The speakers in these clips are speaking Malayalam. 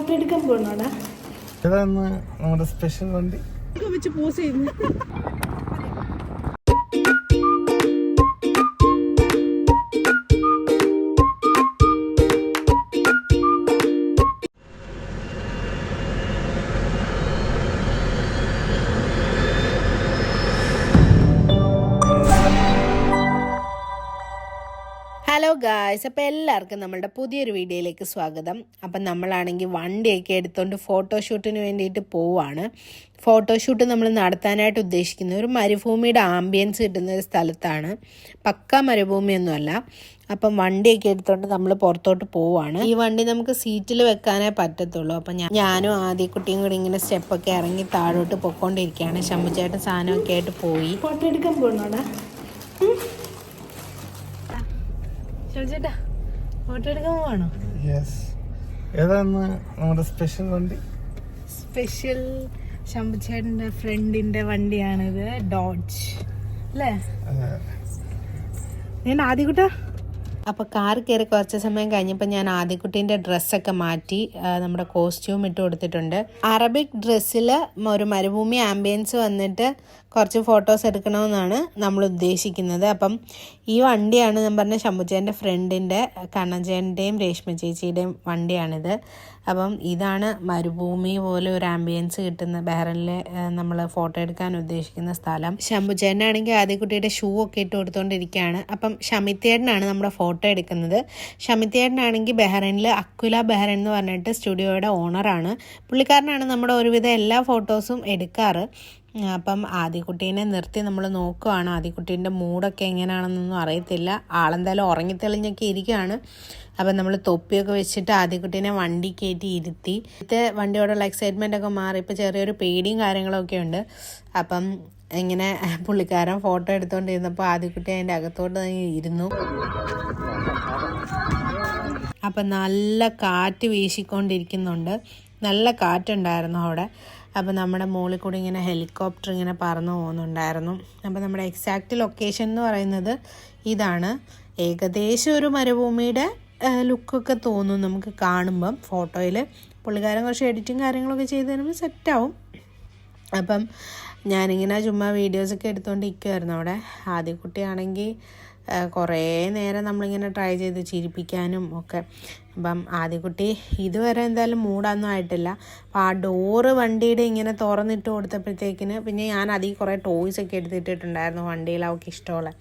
ഫോട്ടോ എടുക്കാൻ പോകണോടാ. ഇതാണ് നമ്മുടെ സ്പെഷ്യൽ വണ്ടി. വെച്ച് പോസ് ചെയ്യുന്നു. ഹലോ ഗായ്സ്, അപ്പോൾ എല്ലാവർക്കും നമ്മളുടെ പുതിയൊരു വീഡിയോയിലേക്ക് സ്വാഗതം. അപ്പം നമ്മളാണെങ്കിൽ വണ്ടിയൊക്കെ എടുത്തുകൊണ്ട് ഫോട്ടോഷൂട്ടിന് വേണ്ടിയിട്ട് പോവുകയാണ്. ഫോട്ടോഷൂട്ട് നമ്മൾ നടത്താനായിട്ട് ഉദ്ദേശിക്കുന്നത് ഒരു മരുഭൂമിയുടെ ആംബിയൻസ് കിട്ടുന്ന ഒരു സ്ഥലത്താണ്. പക്കാ മരുഭൂമിയൊന്നുമല്ല. അപ്പം വണ്ടിയൊക്കെ എടുത്തുകൊണ്ട് നമ്മൾ പുറത്തോട്ട് പോവുകയാണ്. ഈ വണ്ടി നമുക്ക് സീറ്റിൽ വെക്കാനേ പറ്റത്തുള്ളൂ. അപ്പം ഞാനും ആദ്യക്കുട്ടിയും കൂടി ഇങ്ങനെ സ്റ്റെപ്പൊക്കെ ഇറങ്ങി താഴോട്ട് പൊയ്ക്കൊണ്ടിരിക്കുകയാണ്. ശമ്പുചേട്ടൻ സാധനമൊക്കെ ആയിട്ട് പോയി. ഫോട്ടോ എടുക്കാൻ പോകണോടാ. ചേട്ടാ ഫോട്ടോ എടുക്കാൻ പോവാണോ? ഏതാണ് നമ്മുടെ സ്പെഷ്യൽ വണ്ടി? സ്പെഷ്യൽ ശമ്പുചേട്ടൻ്റെ ഫ്രണ്ടിന്റെ വണ്ടിയാണിത്, ഡോഡ്ജ് അല്ലേ? ഞാൻ ആദ്യക്കുട്ടാ. അപ്പോൾ കാർ കയറി കുറച്ച് സമയം കഴിഞ്ഞപ്പോൾ ഞാൻ ആദ്യക്കുട്ടീൻ്റെ ഡ്രസ്സൊക്കെ മാറ്റി നമ്മുടെ കോസ്റ്റ്യൂം ഇട്ട് കൊടുത്തിട്ടുണ്ട്. അറബിക് ഡ്രസ്സിൽ ഒരു മരുഭൂമി ആംബിയൻസ് വന്നിട്ട് കുറച്ച് ഫോട്ടോസ് എടുക്കണമെന്നാണ് നമ്മൾ ഉദ്ദേശിക്കുന്നത്. അപ്പം ഈ വണ്ടിയാണ് ഞാൻ പറഞ്ഞ ശമ്പുചേട്ടൻ്റെ ഫ്രണ്ടിൻ്റെ, കണ്ണഞ്ചേട്ടൻ്റെയും രേഷ്മ ചേച്ചിയുടെയും വണ്ടിയാണിത്. അപ്പം ഇതാണ് മരുഭൂമി പോലെ ഒരു ആംബിയൻസ് കിട്ടുന്ന ബഹ്റൈനിൽ നമ്മൾ ഫോട്ടോ എടുക്കാൻ ഉദ്ദേശിക്കുന്ന സ്ഥലം. ശമ്പുചേട്ടനാണെങ്കിൽ ആദ്യക്കുട്ടിയുടെ ഷൂ ഒക്കെ ഇട്ട് കൊടുത്തുകൊണ്ടിരിക്കുകയാണ്. അപ്പം ഷമിത്തേട്ടനാണ് നമ്മുടെ ഫോട്ടോ എടുക്കുന്നത്. ഷമിത്തേട്ടനാണെങ്കിൽ ബഹ്റൈനിൽ അക്വില ബഹ്റൈൻ എന്ന് പറഞ്ഞിട്ട് സ്റ്റുഡിയോയുടെ ഓണറാണ്. പുള്ളിക്കാരനാണ് നമ്മുടെ ഒരുവിധം എല്ലാ ഫോട്ടോസും എടുക്കാറ്. അപ്പം ആദ്യക്കുട്ടീനെ നിർത്തി നമ്മൾ നോക്കുകയാണ്. ആദ്യക്കുട്ടീൻ്റെ മൂഡൊക്കെ എങ്ങനെയാണെന്നൊന്നും അറിയത്തില്ല. ആളെന്തായാലും ഉറങ്ങിത്തെളിഞ്ഞൊക്കെ ഇരിക്കുകയാണ്. അപ്പം നമ്മൾ തൊപ്പിയൊക്കെ വെച്ചിട്ട് ആദ്യക്കുട്ടീനെ വണ്ടി കയറ്റി ഇരുത്തി. വണ്ടിയോടുള്ള എക്സൈറ്റ്മെൻ്റ് ഒക്കെ മാറി ഇപ്പോൾ ചെറിയൊരു പേടിയും കാര്യങ്ങളൊക്കെ ഉണ്ട്. അപ്പം ഇങ്ങനെ പുള്ളിക്കാരൻ ഫോട്ടോ എടുത്തുകൊണ്ടിരുന്നപ്പോൾ ആദ്യക്കുട്ടി അതിൻ്റെ അകത്തോട്ട് ഇരുന്നു. അപ്പം നല്ല കാറ്റ് വീശിക്കൊണ്ടിരിക്കുന്നുണ്ട്. നല്ല കാറ്റുണ്ടായിരുന്നു അവിടെ. അപ്പോൾ നമ്മുടെ മുകളിൽ കൂടി ഇങ്ങനെ ഹെലികോപ്റ്റർ ഇങ്ങനെ പറന്നു പോകുന്നുണ്ടായിരുന്നു. അപ്പോൾ നമ്മുടെ എക്സാക്റ്റ് ലൊക്കേഷൻ എന്ന് പറയുന്നത് ഇതാണ്. ഏകദേശം ഒരു മരുഭൂമിയുടെ ലുക്കൊക്കെ തോന്നും നമുക്ക് കാണുമ്പം ഫോട്ടോയിൽ. പുള്ളിക്കാരൻ കുറച്ച് എഡിറ്റിങ് കാര്യങ്ങളൊക്കെ ചെയ്ത് തരുമ്പോൾ സെറ്റാവും. അപ്പം ഞാനിങ്ങനെ ചുമ്മാ വീഡിയോസൊക്കെ എടുത്തുകൊണ്ടിരിക്കുമായിരുന്നു അവിടെ. ആദ്യക്കുട്ടിയാണെങ്കിൽ കുറേ നേരം നമ്മളിങ്ങനെ ട്രൈ ചെയ്ത് ചിരിപ്പിക്കാനും ഒക്കെ. അപ്പം ആദ്യക്കുട്ടി ഇതുവരെ എന്തായാലും മൂടൊന്നും ആയിട്ടില്ല. അപ്പം ആ ഡോറ് വണ്ടിയുടെ ഇങ്ങനെ തുറന്നിട്ട് കൊടുത്തപ്പോഴത്തേക്കിന് പിന്നെ ഞാൻ അതിൽ കുറേ ടോയ്സൊക്കെ എടുത്തിട്ടുണ്ടായിരുന്നു വണ്ടിയിൽ അവൾക്ക് ഇഷ്ടമുള്ള.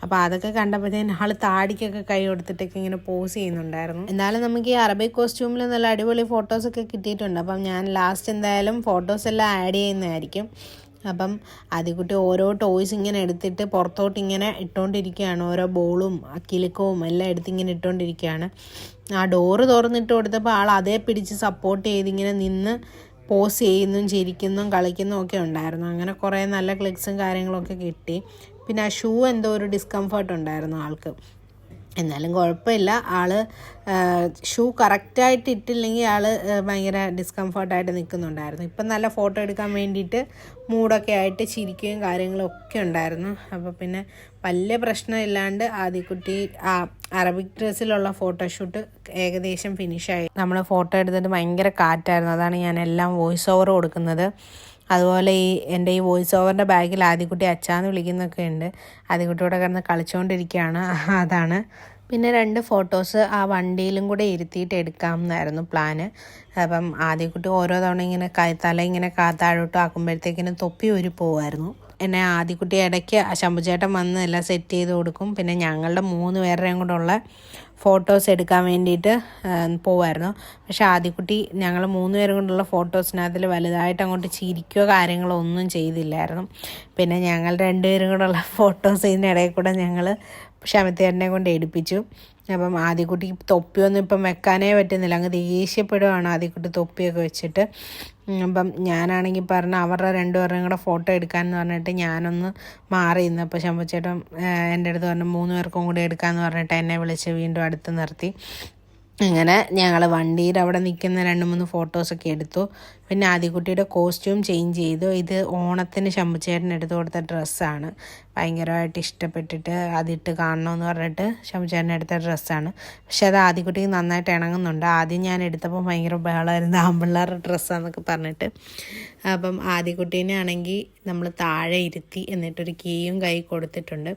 അപ്പോൾ അതൊക്കെ കണ്ടപ്പോഴത്തേന് ആൾ താടിക്കൊക്കെ കൈ കൊടുത്തിട്ടൊക്കെ ഇങ്ങനെ പോസ് ചെയ്യുന്നുണ്ടായിരുന്നു. എന്തായാലും നമുക്ക് ഈ അറബിക് കോസ്റ്റ്യൂമിൽ നല്ല അടിപൊളി ഫോട്ടോസൊക്കെ കിട്ടിയിട്ടുണ്ട്. അപ്പം ഞാൻ ലാസ്റ്റ് എന്തായാലും ഫോട്ടോസ് എല്ലാം ആഡ് ചെയ്യുന്നതായിരിക്കും. അപ്പം ആദ്യക്കുട്ടി ഓരോ ടോയ്സ് ഇങ്ങനെ എടുത്തിട്ട് പുറത്തോട്ട് ഇങ്ങനെ ഇട്ടുകൊണ്ടിരിക്കുകയാണ്. ഓരോ ബോളും കിലുക്കവും എല്ലാം എടുത്തിങ്ങനെ ഇട്ടുകൊണ്ടിരിക്കുകയാണ്. ആ ഡോറ് തുറന്നിട്ട് കൊടുത്തപ്പോൾ ആൾ അതേ പിടിച്ച് സപ്പോർട്ട് ചെയ്തിങ്ങനെ നിന്ന് പോസ് ചെയ്യുന്നതും ചിരിക്കുന്നതും കളിക്കുന്നതും ഒക്കെ ഉണ്ടായിരുന്നു. അങ്ങനെ കുറേ നല്ല ക്ലിക്സും കാര്യങ്ങളൊക്കെ കിട്ടി. പിന്നെ ആ ഷൂ എന്തോ ഒരു ഡിസ്കംഫർട്ട് ഉണ്ടായിരുന്നു ആൾക്ക്. എന്നാലും കുഴപ്പമില്ല. ആൾ ഷൂ കറക്റ്റായിട്ട് ഇട്ടില്ലെങ്കിൽ ആൾ ഭയങ്കര ഡിസ്കംഫർട്ടായിട്ട് നിൽക്കുന്നുണ്ടായിരുന്നു. ഇപ്പം നല്ല ഫോട്ടോ എടുക്കാൻ വേണ്ടിയിട്ട് മൂഡൊക്കെ ആയിട്ട് ചിരിക്കുകയും കാര്യങ്ങളൊക്കെ ഉണ്ടായിരുന്നു. അപ്പോൾ പിന്നെ വലിയ പ്രശ്നമില്ലാണ്ട് ആദ്യക്കുട്ടി ആ അറബിക് ഡ്രസ്സിലുള്ള ഫോട്ടോഷൂട്ട് ഏകദേശം ഫിനിഷായി. നമ്മൾ ഫോട്ടോ എടുത്തിട്ട് ഭയങ്കര കാറ്റായിരുന്നു. അതാണ് ഞാൻ എല്ലാം വോയിസ് ഓവർ കൊടുക്കുന്നത്. അതുപോലെ എൻ്റെ ഈ വോയിസ് ഓവറിൻ്റെ ബാഗിൽ ആദ്യക്കുട്ടി അച്ചാന്ന് വിളിക്കുന്നൊക്കെ ഉണ്ട്. ആദ്യക്കുട്ടിയോടെ കിടന്ന് കളിച്ചുകൊണ്ടിരിക്കുകയാണ്. അതാണ്. പിന്നെ 2 ഫോട്ടോസ് ആ വണ്ടിയിലും കൂടെ ഇരുത്തിയിട്ട് എടുക്കാമെന്നായിരുന്നു പ്ലാന്. അപ്പം ആദ്യക്കുട്ടി ഓരോ തവണ ഇങ്ങനെ തല ഇങ്ങനെ താഴോട്ട് ആക്കുമ്പോഴത്തേക്കിനും തൊപ്പി ഊരി പോവുമായിരുന്നു. എന്നെ ആദ്യക്കുട്ടി ഇടയ്ക്ക് ശമ്പുചേട്ടൻ വന്ന് എല്ലാം സെറ്റ് ചെയ്ത് കൊടുക്കും. പിന്നെ ഞങ്ങളുടെ 3 പേരുടെയും കൂടെ ഉള്ള ഫോട്ടോസ് എടുക്കാൻ വേണ്ടിയിട്ട് പോവായിരുന്നു. പക്ഷേ ആദ്യക്കുട്ടി ഞങ്ങൾ 3 പേരും കൊണ്ടുള്ള ഫോട്ടോസിനകത്തിൽ വലുതായിട്ട് അങ്ങോട്ട് ചിരിക്കുകയോ കാര്യങ്ങളോ ഒന്നും ചെയ്തില്ലായിരുന്നു. പിന്നെ ഞങ്ങൾ 2 പേരും കൂടെ ഉള്ള ഫോട്ടോസ് ഇതിനിടയിൽ കൂടെ ഞങ്ങൾ ഷമിത്തേട്ടനെ കൊണ്ട് എടുപ്പിച്ചു. അപ്പം ആദ്യക്കുട്ടിക്ക് തൊപ്പിയൊന്നും ഇപ്പം വെക്കാനേ പറ്റുന്നില്ല. അങ്ങ് ദേഷ്യപ്പെടുകയാണ് ആദ്യക്കുട്ടി തൊപ്പിയൊക്കെ വെച്ചിട്ട്. അപ്പം ഞാനാണെങ്കിൽ പറഞ്ഞ അവരുടെ 2 പേരുടെയും കൂടെ ഫോട്ടോ എടുക്കാമെന്ന് പറഞ്ഞിട്ട് ഞാനൊന്ന് മാറി നിന്ന്. അപ്പോൾ ശമ്പുചേട്ടൻ എൻ്റെ അടുത്ത് പറഞ്ഞു 3 പേർക്കും കൂടി എടുക്കാമെന്ന് പറഞ്ഞിട്ട് എന്നെ വിളിച്ച് വീണ്ടും അടുത്ത് നിർത്തി. അങ്ങനെ ഞങ്ങൾ വണ്ടിയിൽ അവിടെ നിൽക്കുന്ന 2-3 ഫോട്ടോസൊക്കെ എടുത്തു. പിന്നെ ആദിക്കുട്ടിയുടെ കോസ്റ്റ്യൂം ചേഞ്ച് ചെയ്തു. ഇത് ഓണത്തിന് ശമ്പുചേട്ടൻ എടുത്തു കൊടുത്ത ഡ്രസ്സാണ്. ഭയങ്കരമായിട്ട് ഇഷ്ടപ്പെട്ടിട്ട് അതിട്ട് കാണണമെന്ന് പറഞ്ഞിട്ട് ശമ്പുചേട്ടൻ എടുത്ത ഡ്രസ്സാണ്. പക്ഷെ അത് ആദിക്കുട്ടിക്ക് നന്നായിട്ട് ഇണങ്ങുന്നുണ്ട്. ആദ്യം ഞാൻ എടുത്തപ്പോൾ ഭയങ്കര ബഹളമായിരുന്നു, ആമ്പിള്ളേരുടെ ഡ്രസ്സാന്നൊക്കെ പറഞ്ഞിട്ട്. അപ്പം ആദിക്കുട്ടീനെ ആണെങ്കിൽ നമ്മൾ താഴെ ഇരുത്തി എന്നിട്ടൊരു കീയും കൈ കൊടുത്തിട്ടുണ്ട്.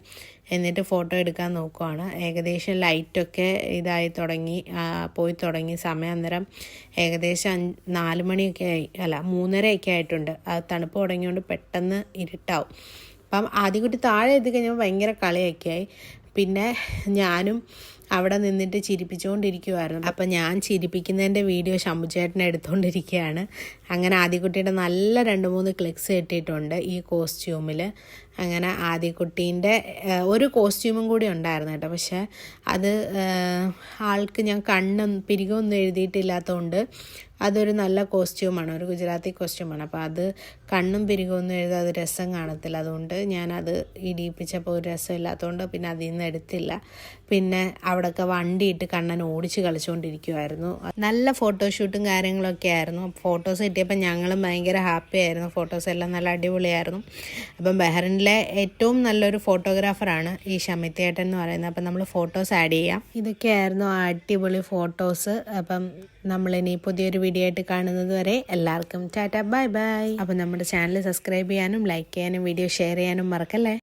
എന്നിട്ട് ഫോട്ടോ എടുക്കാൻ നോക്കുവാണ്. ഏകദേശം ലൈറ്റൊക്കെ ഇതായി തുടങ്ങി, പോയി തുടങ്ങി സമയം. അന്നേരം ഏകദേശം 4 മണിയൊക്കെ ആയി, അല്ല 3:30 ആയിട്ടുണ്ട്. അത് തണുപ്പ് തുടങ്ങിയോണ്ട് പെട്ടെന്ന് ഇരുട്ടാവും. അപ്പം ആദ്യകുട്ടി താഴെ എത്തിക്കഴിഞ്ഞപ്പോൾ ഭയങ്കര കളിയൊക്കെയായി. പിന്നെ ഞാനും അവിടെ നിന്നിട്ട് ചിരിപ്പിച്ചുകൊണ്ടിരിക്കുമായിരുന്നു. അപ്പം ഞാൻ ചിരിപ്പിക്കുന്നതിൻ്റെ വീഡിയോ ശമ്പുചേട്ടനെ എടുത്തുകൊണ്ടിരിക്കുകയാണ്. അങ്ങനെ ആദിക്കുട്ടിയുടെ നല്ല 2-3 ക്ലിക്സ് കിട്ടിയിട്ടുണ്ട് ഈ കോസ്റ്റ്യൂമിൽ. അങ്ങനെ ആദിക്കുട്ടീൻ്റെ ഒരു കോസ്റ്റ്യൂമും കൂടി ഉണ്ടായിരുന്നു കേട്ടോ. പക്ഷേ അത് ആൾക്ക് ഞാൻ പിരികൊന്നും എഴുതിയിട്ടില്ലാത്തതുകൊണ്ട് അതൊരു നല്ല കോസ്റ്റ്യൂമാണ്, ഒരു ഗുജറാത്തി കോസ്റ്റ്യൂമാണ്. അപ്പോൾ അത് കണ്ണും പിരികൊന്നും എഴുതാതെ രസം കാണത്തില്ല. അതുകൊണ്ട് ഞാനത് ഇടിയിപ്പിച്ചപ്പോൾ ഒരു രസമില്ലാത്തതുകൊണ്ട് പിന്നെ അതിൽ നിന്ന് എടുത്തില്ല. പിന്നെ അവിടെയൊക്കെ വണ്ടിയിട്ട് കണ്ണൻ ഓടിച്ച് കളിച്ചുകൊണ്ടിരിക്കുമായിരുന്നു. നല്ല ഫോട്ടോഷൂട്ടും കാര്യങ്ങളൊക്കെ ആയിരുന്നു. ഫോട്ടോസ് കിട്ടിയപ്പോൾ ഞങ്ങളും ഭയങ്കര ഹാപ്പി ആയിരുന്നു. ഫോട്ടോസ് എല്ലാം നല്ല അടിപൊളിയായിരുന്നു. അപ്പം ബഹ്റിനിലെ ഏറ്റവും നല്ലൊരു ഫോട്ടോഗ്രാഫറാണ് ഈ ഷമിത്തേട്ടൻ എന്ന് പറയുന്നത്. അപ്പം നമ്മൾ ഫോട്ടോസ് ആഡ് ചെയ്യാം. ഇതൊക്കെയായിരുന്നു അടിപൊളി ഫോട്ടോസ്. അപ്പം നമ്മളിനി പുതിയൊരു വീഡിയോ ആയിട്ട് കാണുന്നത് വരെ എല്ലാവർക്കും ടാറ്റ, ബൈ ബൈ. അപ്പം നമ്മുടെ ചാനൽ സബ്സ്ക്രൈബ് ചെയ്യാനും ലൈക്ക് ചെയ്യാനും വീഡിയോ ഷെയർ ചെയ്യാനും മറക്കല്ലേ.